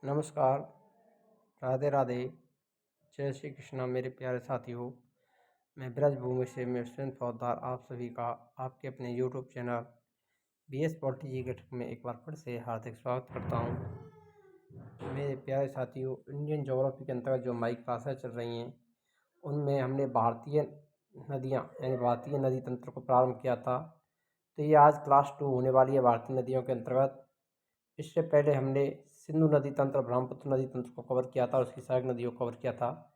नमस्कार, राधे राधे, जय श्री कृष्णा मेरे प्यारे साथियों। मैं ब्रजभूमि से स्वयं पौधार आप सभी का आपके अपने यूट्यूब चैनल BS पॉलिटी जी घटक में एक बार फिर से हार्दिक स्वागत करता हूँ। मेरे प्यारे साथियों, इंडियन ज्योग्राफी के अंतर्गत जो हमारी क्लासें चल रही हैं उनमें हमने भारतीय नदियाँ यानी भारतीय नदी तंत्र को प्रारंभ किया था। तो ये आज क्लास 2 होने वाली है भारतीय नदियों के अंतर्गत। इससे पहले हमने सिंधु नदी तंत्र, ब्रह्मपुत्र नदी तंत्र को कवर किया था और उसकी सहायक नदियों को कवर किया था।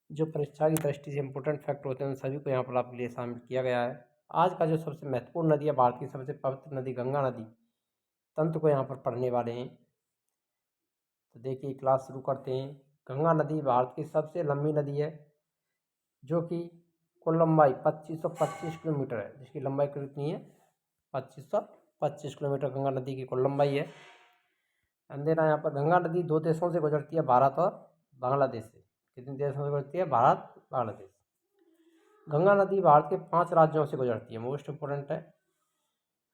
जो परीक्षा की दृष्टि से इम्पोर्टेंट फैक्ट होते हैं उन सभी को यहाँ पर आपके लिए शामिल किया गया है। आज का जो सबसे महत्वपूर्ण नदी है, भारत की सबसे पवित्र नदी गंगा नदी तंत्र को यहाँ पर पढ़ने वाले हैं। तो देखिए, क्लास शुरू करते हैं। गंगा नदी भारत की सबसे लंबी नदी है, जो कि कुल लंबाई 2525 किलोमीटर है, जिसकी लंबाई कितनी है? 2525 किलोमीटर गंगा नदी की कुल लंबाई है। अंधेरा यहाँ पर गंगा नदी दो देशों से गुजरती है, भारत और बांग्लादेश से। कितने देशों से गुजरती है? भारत, बांग्लादेश। गंगा नदी भारत के 5 राज्यों से गुजरती है, मोस्ट इम्पोर्टेंट है।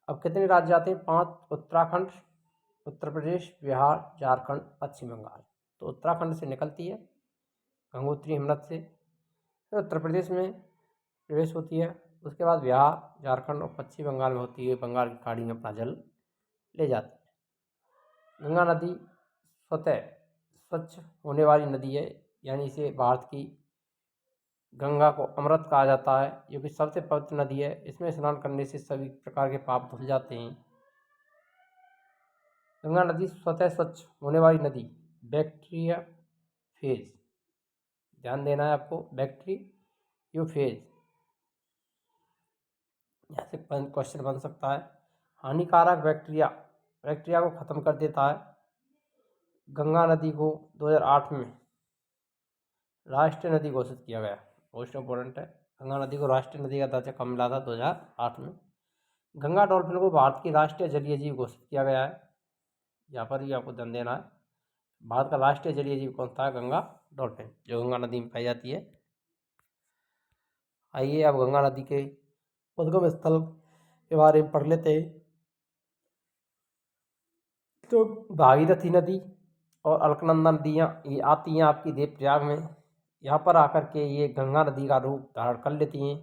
अब कितने राज्य आते हैं? 5। उत्तराखंड, उत्तर प्रदेश, बिहार, झारखंड, पश्चिम बंगाल। तो उत्तराखंड से निकलती है गंगोत्री हिमनद से, फिर उत्तर प्रदेश में प्रवेश होती है, उसके बाद बिहार, झारखंड और पश्चिम बंगाल में होती है, बंगाल की खाड़ी में अपना जल ले जाती है। गंगा नदी स्वतः स्वच्छ होने वाली नदी है, यानी इसे भारत की गंगा को अमृत कहा जाता है। ये भी सबसे पवित्र नदी है, इसमें स्नान करने से सभी प्रकार के पाप धुल जाते हैं। गंगा नदी स्वतः स्वच्छ होने वाली नदी, बैक्टीरिया फेज, ध्यान देना है आपको, बैक्टीरियोफेज। यहाँ से क्वेश्चन बन सकता है। हानिकारक बैक्टीरिया को खत्म कर देता है। गंगा नदी को 2008 में राष्ट्रीय नदी घोषित किया गया, मोस्ट इम्पोर्टेंट है। गंगा नदी को राष्ट्रीय नदी का दर्जा कब मिला था? 2008 में। गंगा डॉल्फिन को भारत की राष्ट्रीय जलीय जीव घोषित किया गया है। यहाँ पर भी आपको ध्यान देना है, भारत का राष्ट्रीय जलीय जीव कौन सा है? गंगा डॉल्फिन, जो गंगा नदी में पाई जाती है। आइए अब गंगा नदी के उद्गम स्थल के बारे में पढ़ लेते हैं। तो भागीरथी नदी और अलकनंदा नदियाँ ये आती हैं आपकी देवप्रयाग में। यहाँ पर आकर के ये गंगा नदी का रूप धारण कर लेती हैं।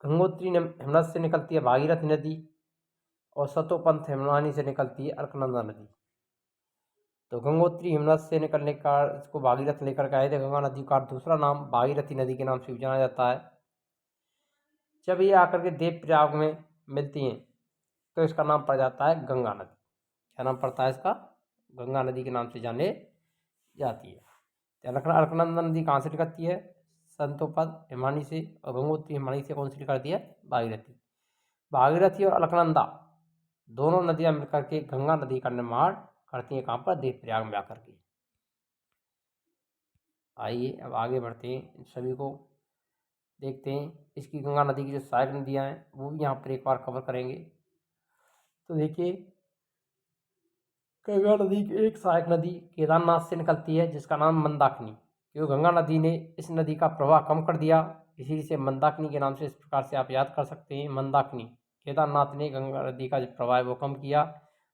गंगोत्री हिमनद से निकलती है भागीरथी नदी, और सतोपंथ हिमवानी से निकलती है अलकनंदा नदी। तो गंगोत्री हिमनद से निकलने का इसको भागीरथ लेकर के आए थे। गंगा नदी का दूसरा नाम भागीरथी नदी के नाम से भी जाना जाता है। जब ये आकर के देवप्रयाग में मिलती हैं तो इसका नाम पड़ जाता है गंगा नदी। क्या नाम पड़ता है इसका? गंगा नदी के नाम से जाने जाती है। अलकनंदा नदी कहाँ से निकलती है? संतोपद हिमानी से, और गंगोत्री हिमानी से कौन सी निकलती है? भागीरथी। भागीरथी और अलकनंदा दोनों नदियां मिलकर के गंगा नदी का निर्माण करती हैं। कहाँ पर? देवप्रयाग में आकर के। आइए अब आगे बढ़ते हैं, इन सभी को देखते हैं। इसकी गंगा नदी की जो सहायक नदियाँ हैं वो भी यहाँ पर एक बार कवर करेंगे। तो देखिए, गंगा नदी की एक सहायक नदी केदारनाथ से निकलती है, जिसका नाम मंदाकिनी। क्योंकि गंगा नदी ने इस नदी का प्रवाह कम कर दिया, इसी से मंदाकिनी के नाम से इस प्रकार से आप याद कर सकते हैं। मंदाकिनी, केदारनाथ ने गंगा नदी का जो प्रवाह है वो कम किया,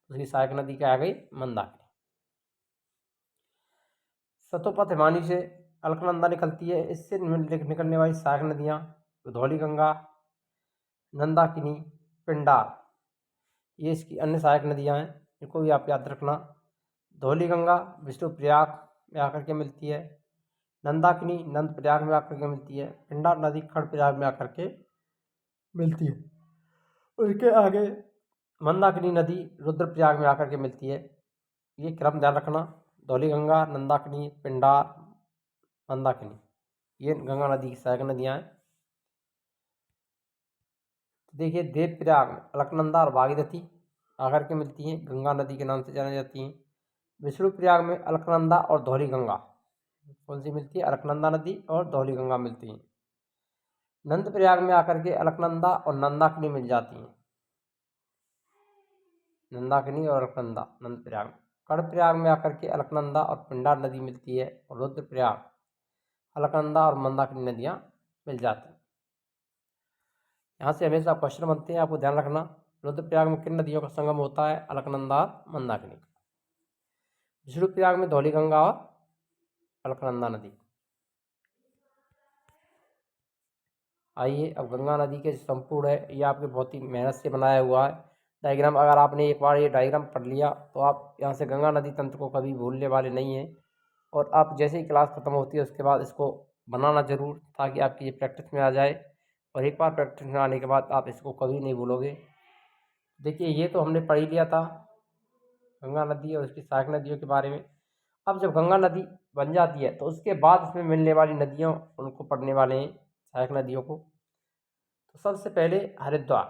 उसकी सहायक नदी क्या आ गई? मंदाकिनी। सतोपथ हिमानी से अलकनंदा निकलती है, इससे निकलने वाली सहायक नदियाँ धौलीगंगा, नंदाकिनी, पिंडार, ये इसकी अन्य सहायक नदियाँ हैं, इनको भी आप याद रखना। धौलीगंगा विष्णुप्रयाग में आकर के मिलती है, नंदाकिनी नंदप्रयाग में आकर के मिलती है, पिंडार नदी खड़प्रयाग में आकर के मिलती है। उसके आगे मंदाकिनी नदी रुद्रप्रयाग में आकर के मिलती है। ये क्रम ध्यान रखना, धौलीगंगा, नंदाकिनी, पिंडार, मंदाकिनी, ये गंगा नदी की सहायक नदियाँ हैं। देखिए, देवप्रयाग में अलकनंदा और भागीरथी आकर के मिलती हैं, गंगा नदी के नाम से जानी जाती हैं। विष्णुप्रयाग में अलकनंदा और धौलीगंगा कौन सी मिलती है? अलकनंदा नदी और धौलीगंगा मिलती हैं। नंदप्रयाग में आकर के अलकनंदा और नंदाकिनी मिल जाती हैं, नंदाकिनी और अलकनंदा नंदप्रयाग में। कर्णप्रयाग में आकर के अलकनंदा और पिंडार नदी मिलती है, और रुद्रप्रयाग अलकनंदा और मंदाकिनी नदियाँ मिल जाती हैं। यहाँ से हमेशा क्वेश्चन बनते हैं, आपको ध्यान रखना। रुद्रप्रयाग में किन नदियों का संगम होता है? अलकनंदा और मंदाकिनी का। विष्णुप्रयाग में धौली गंगा और अलकनंदा नदी। आइए अब गंगा नदी के संपूर्ण है, ये आपके बहुत ही मेहनत से बनाया हुआ है डायग्राम। अगर आपने एक बार ये डायग्राम पढ़ लिया तो आप यहाँ से गंगा नदी तंत्र को कभी भूलने वाले नहीं हैं। और आप जैसे ही क्लास ख़त्म होती है उसके बाद इसको बनाना ज़रूर, ताकि आपकी ये प्रैक्टिस में आ जाए। और एक बार प्रैक्टिस में आने के बाद आप इसको कभी नहीं भूलोगे। देखिए ये तो हमने पढ़ ही लिया था गंगा नदी और उसकी सहायक नदियों के बारे में। अब जब गंगा नदी बन जाती है तो उसके बाद इसमें मिलने वाली नदियों उनको पढ़ने वाले हैं, सहायक नदियों को। तो सबसे पहले हरिद्वार,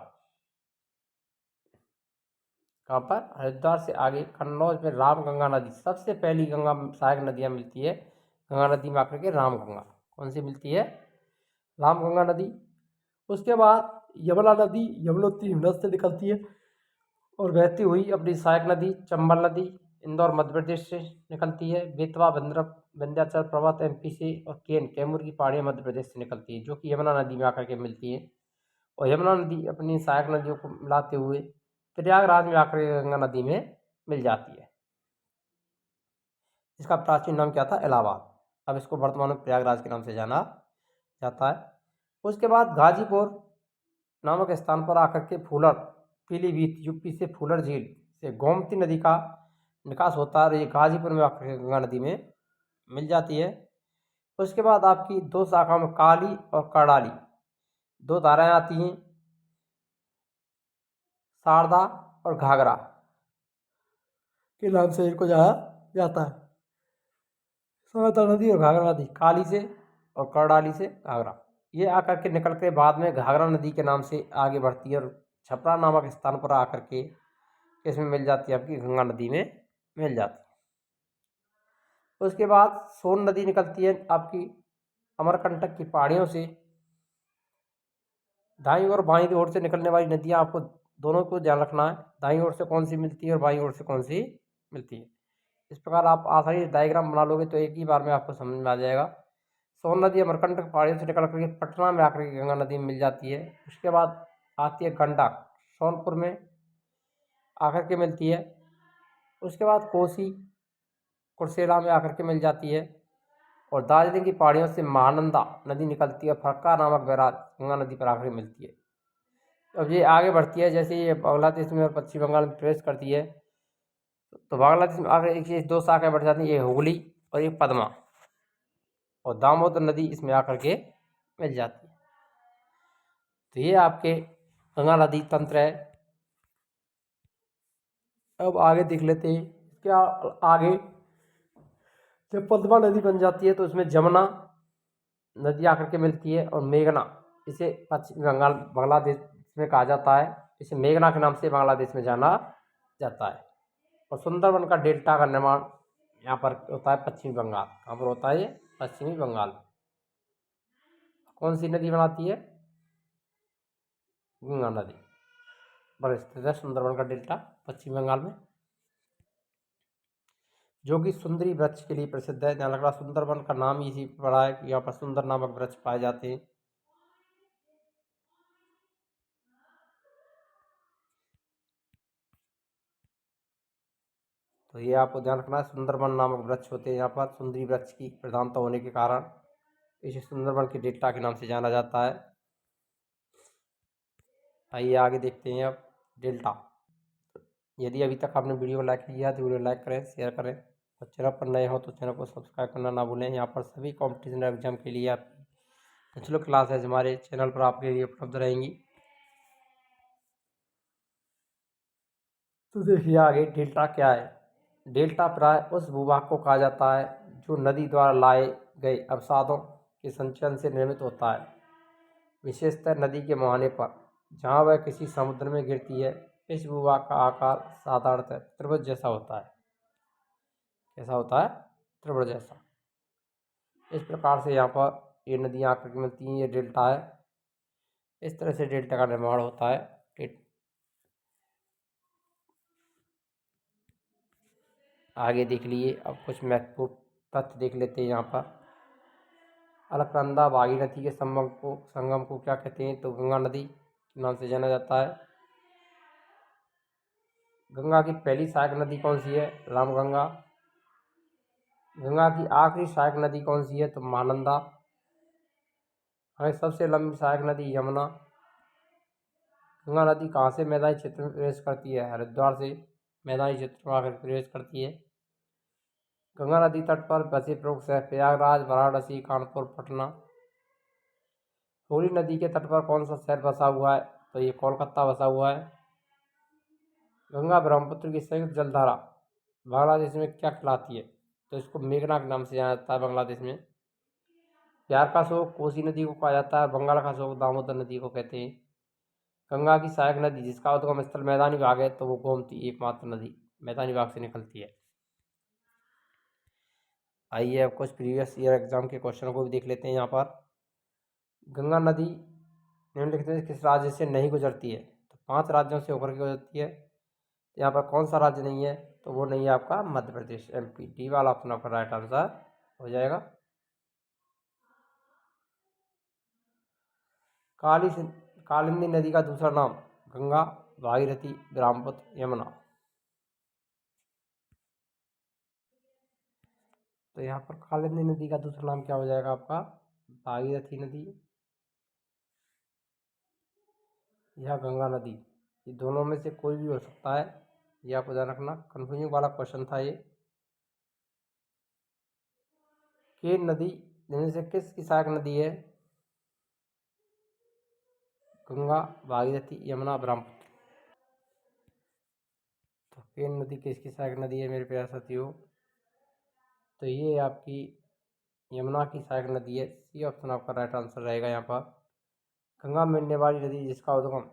कहाँ पर, हरिद्वार से आगे कन्नौज में रामगंगा नदी, सबसे पहली गंगा सहायक नदियाँ मिलती है गंगा नदी में आकर के रामगंगा। कौन सी मिलती है, रामगंगा नदी। उसके बाद यमुना नदी यमुनोत्री नद से निकलती है और बहती हुई अपनी सहायक नदी चंबल नदी इंदौर मध्य प्रदेश से निकलती है। बेतवा विंध्याचल पर्वत एमपी से, और केन कैमूर की पहाड़ियाँ मध्य प्रदेश से निकलती है, जो कि यमुना नदी में आकर के मिलती है। और यमुना नदी अपनी सहायक नदियों को मिलाते हुए प्रयागराज में आकर के गंगा नदी में मिल जाती है। इसका प्राचीन नाम क्या था, इलाहाबाद। अब इसको वर्तमान में प्रयागराज के नाम से जाना जाता है। उसके बाद गाजीपुर नामक स्थान पर आकर के फूलर, पीलीभीत यूपी से फूलर झील से गोमती नदी का निकास होता है और ये गाजीपुर में आकर के गंगा नदी में मिल जाती है। उसके बाद आपकी दो शाखाओं में काली और करड़ाली दो धाराएं आती हैं, शारदा और घाघरा के नाम से इनको जाना जाता है। शारदा नदी और घाघरा नदी काली से और करड़ाली से घाघरा, ये आकर के निकल के बाद में घाघरा नदी के नाम से आगे बढ़ती है और छपरा नामक स्थान पर आकर के इसमें मिल जाती है, आपकी गंगा नदी में मिल जाती है। उसके बाद सोन नदी निकलती है आपकी अमरकंटक की पहाड़ियों से। दाईं और बाईं ओर से निकलने वाली नदियाँ आपको दोनों को ध्यान रखना है, दाईं ओर से कौन सी मिलती है और बाईं ओर से कौन सी मिलती है। इस प्रकार आप आसानी से डायग्राम बना लोगे तो एक ही बार में आपको समझ में आ जाएगा। सोन नदी अमरकंटक पहाड़ियों से निकल करके पटना में आकर के गंगा नदी में मिल जाती है। उसके बाद आती है गंडक, सोनपुर में आकर के मिलती है। उसके बाद कोसी कुर्सेला में आकर के मिल जाती है। और दार्जिलिंग की पहाड़ियों से महानंदा नदी निकलती है और फरक्का नामक बैराज गंगा नदी पर आकर के मिलती है। अब ये आगे बढ़ती है, जैसे ये बांग्लादेश में और पश्चिम बंगाल में प्रवेश करती है तो बांग्लादेश में आकर एक ये दो शाखाएं बढ़ जाती हैं, ये हुगली और ये पद्मा, और दामोदर नदी इसमें आकर के मिल जाती है। तो ये आपके गंगा नदी तंत्र है। अब आगे देख लेते हैं, क्या आगे जब पद्मा नदी बन जाती है तो इसमें जमुना नदी आकर के मिलती है और मेघना, इसे पश्चिम बंगाल बांग्लादेश में कहा जाता है, इसे मेघना के नाम से बांग्लादेश में जाना जाता है। और सुंदरबन का डेल्टा का निर्माण यहाँ पर होता है पश्चिमी बंगाल। कहाँ पर होता है ये, पश्चिमी बंगाल। कौन सी नदी बनाती है, गंगा नदी पर स्थित है सुंदरबन का डेल्टा पश्चिम बंगाल में, जो कि सुंदरी वृक्ष के लिए प्रसिद्ध है। ध्यान रखना, सुंदरबन का नाम इसी पड़ा है कि यहाँ पर सुंदर नामक वृक्ष पाए जाते हैं। तो ये आपको ध्यान रखना है, सुंदरबन नामक वृक्ष होते हैं यहाँ पर, सुंदरी वृक्ष की प्रधानता होने के कारण इसे सुंदरबन के डेल्टा के नाम से जाना जाता है। आइए आगे देखते हैं अब डेल्टा। यदि अभी तक आपने वीडियो को लाइक किया है तो वीडियो लाइक करें, शेयर करें, और चैनल पर नए हो तो चैनल को सब्सक्राइब करना ना भूलें। यहाँ पर सभी कॉम्पिटिशन एग्जाम के लिए आपकी नेचुरल क्लासेज हमारे चैनल पर आपके लिए उपलब्ध रहेंगी। तो देखिए आगे डेल्टा क्या है। डेल्टा प्राय उस भूभाग को कहा जाता है जो नदी द्वारा लाए गए अवसादों के संचयन से निर्मित होता है, विशेषतः नदी के मुहाने पर जहाँ वह किसी समुद्र में गिरती है। इस भूभाग का आकार साधारणतः त्रिभुज जैसा होता है। कैसा होता है, त्रिभुज जैसा। इस प्रकार से यहाँ पर ये नदियाँ आकर के मिलती हैं, ये डेल्टा है। इस तरह से डेल्टा का निर्माण होता है। आगे देख लिए, अब कुछ महत्वपूर्ण तथ्य देख लेते हैं। यहाँ पर अलकनंदा भागीरथी के संगम को क्या कहते हैं, तो गंगा नदी के नाम से जाना जाता है। गंगा की पहली सहायक नदी कौन सी है, रामगंगा। गंगा की आखिरी सहायक नदी कौन सी है? तो महानंदा। सबसे लंबी सहायक नदी यमुना। गंगा नदी कहाँ से मैदानी क्षेत्र में प्रवेश करती है? हरिद्वार से मैदानी क्षेत्र में आकर प्रवेश करती है। गंगा नदी तट पर बसे प्रमुख शहर प्रयागराज, वाराणसी, कानपुर, पटना। हुगली नदी के तट पर कौन सा शहर बसा हुआ है? तो ये कोलकाता बसा हुआ है। गंगा ब्रह्मपुत्र की संयुक्त जलधारा बांग्लादेश में क्या कहलाती है? तो इसको मेघना के नाम से जाना जाता है बांग्लादेश में। बिहार का शोक कोसी नदी को कहा जाता है, बंगाल का शोक दामोदर नदी को कहते हैं। गंगा की सहायक नदी जिसका उद्गम स्थल मैदानी भाग है तो वो गोमती एकमात्र नदी मैदानी भाग से निकलती है। आइए अब कुछ प्रीवियस ईयर एग्जाम के क्वेश्चन को भी देख लेते हैं। यहाँ पर गंगा नदी निम्नलिखित में किस राज्य से नहीं गुजरती है? तो 5 राज्यों से होकर के गुजरती है। यहाँ पर कौन सा राज्य नहीं है? तो वो नहीं है आपका मध्य प्रदेश, MP। डी वाला ऑप्शन आपका राइट आंसर हो जाएगा। कालिंदी नदी का दूसरा नाम गंगा, भागीरथी, ब्रह्मपुत्र, यमुना। तो यहाँ पर कालिंदी नदी का दूसरा नाम क्या हो जाएगा आपका? भागीरथी नदी या गंगा नदी। ये दोनों में से कोई भी हो सकता है, ये आपको ध्यान रखना। कंफ्यूजिंग वाला क्वेश्चन था ये। केन नदी इनमें से किसकी सहायक नदी है? गंगा, भागीरथी, यमुना, ब्रह्मपुत्र। तो केन नदी किसकी सहायक नदी है मेरे प्यारे साथियों? तो ये आपकी यमुना की सहायक नदी है। सी ऑप्शन आपका राइट आंसर रहेगा यहाँ पर। गंगा में मिलने वाली नदी जिसका उद्गम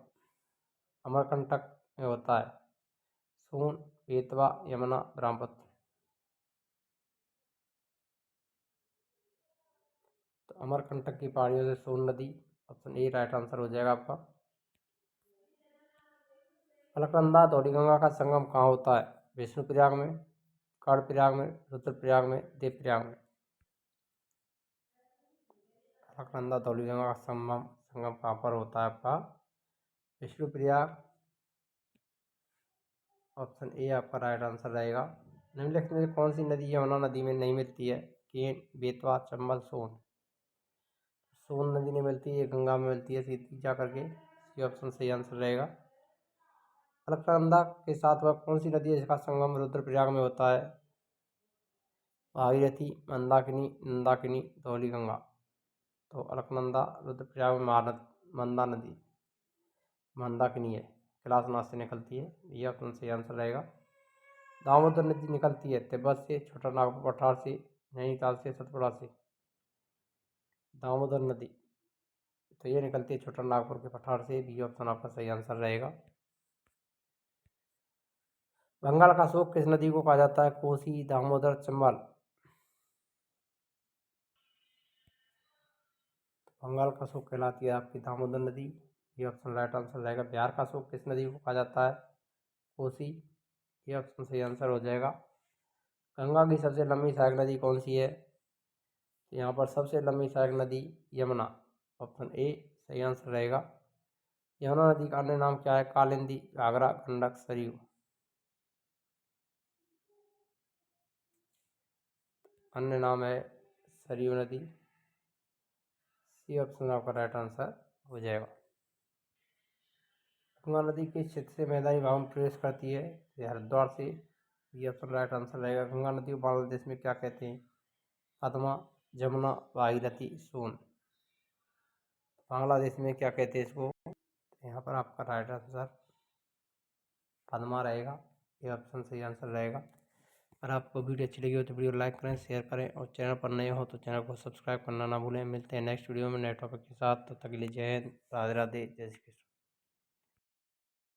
अमरकंटक में होता है, सोन, बेतवा, यमुना, ब्रह्मपुत्र। तो अमरकंटक की पहाड़ियों से सोन नदी, ऑप्शन ए राइट आंसर हो जाएगा आपका। अलकनंदा धौलीगंगा का संगम कहाँ होता है? विष्णुप्रयाग में, कर्णप्रयाग में, रुद्रप्रयाग में, देवप्रयाग में। अलकनंदा धौलीगंगा का संगम कहाँ पर होता है आपका? विष्णुप्रयाग, ऑप्शन ए आपका राइट आंसर रहेगा। निम्नलिखित में कौन सी नदी यमुना नदी में नहीं मिलती है? केन, बेतवा, चंबल, सोन। सोन नदी नहीं मिलती है, गंगा में मिलती है सीधी जा करके। सी ऑप्शन सही आंसर रहेगा। अलकनंदा के साथ वह कौन सी नदी है जिसका संगम रुद्रप्रयाग में होता है? भागीरथी, मंदाकिनी, नंदाकिनी, धौलीगंगा। तो अलकनंदा रुद्रप्रयाग में मंदाकिनी है, कैलाशनाथ से निकलती है। ये ऑप्शन सही आंसर रहेगा। दामोदर नदी निकलती है तिब्बत से, छोटा नागपुर पठार से, नैनीताल से, सतपुड़ा से। दामोदर नदी तो ये निकलती है छोटा नागपुर के पठार से। बी ऑप्शन आपका सही आंसर रहेगा। बंगाल का शोक किस नदी को कहा जाता है? कोसी, दामोदर, चंबल। बंगाल का शोक कहलाती है आपकी दामोदर नदी। ये ऑप्शन राइट आंसर रहेगा। बिहार का शोक किस नदी को कहा जाता है? कोसी। ये ऑप्शन सही आंसर हो जाएगा। गंगा की सबसे लंबी सहायक नदी कौन सी है? तो यहाँ पर सबसे लंबी सहायक नदी यमुना, ऑप्शन ए सही आंसर रहेगा। यमुना नदी का अन्य नाम क्या है? कालिंदी, घाघरा, गंडक, सरयू। अन्य नाम है सरयू नदी। सी ऑप्शन आपका राइट आंसर हो जाएगा। गंगा नदी किस क्षेत्र से मैदानी भाग में प्रवेश करती है? ये हरिद्वार से। ये ऑप्शन राइट आंसर रहेगा। गंगा नदी को बांग्लादेश में क्या कहते हैं? पद्मा, जमुना, भागीरथी, सोन। बांग्लादेश में क्या कहते हैं इसको? यहाँ पर आपका राइट आंसर पद्मा रहेगा। ये ऑप्शन सही आंसर रहेगा। अगर आपको वीडियो अच्छी लगी हो तो वीडियो लाइक करें, शेयर करें और चैनल पर नए हो तो चैनल को सब्सक्राइब करना ना भूलें। मिलते हैं नेक्स्ट वीडियो में नए टॉपिक के साथ। तब तक के लिए जय हिंद, राधे राधे, जय श्री कृष्ण।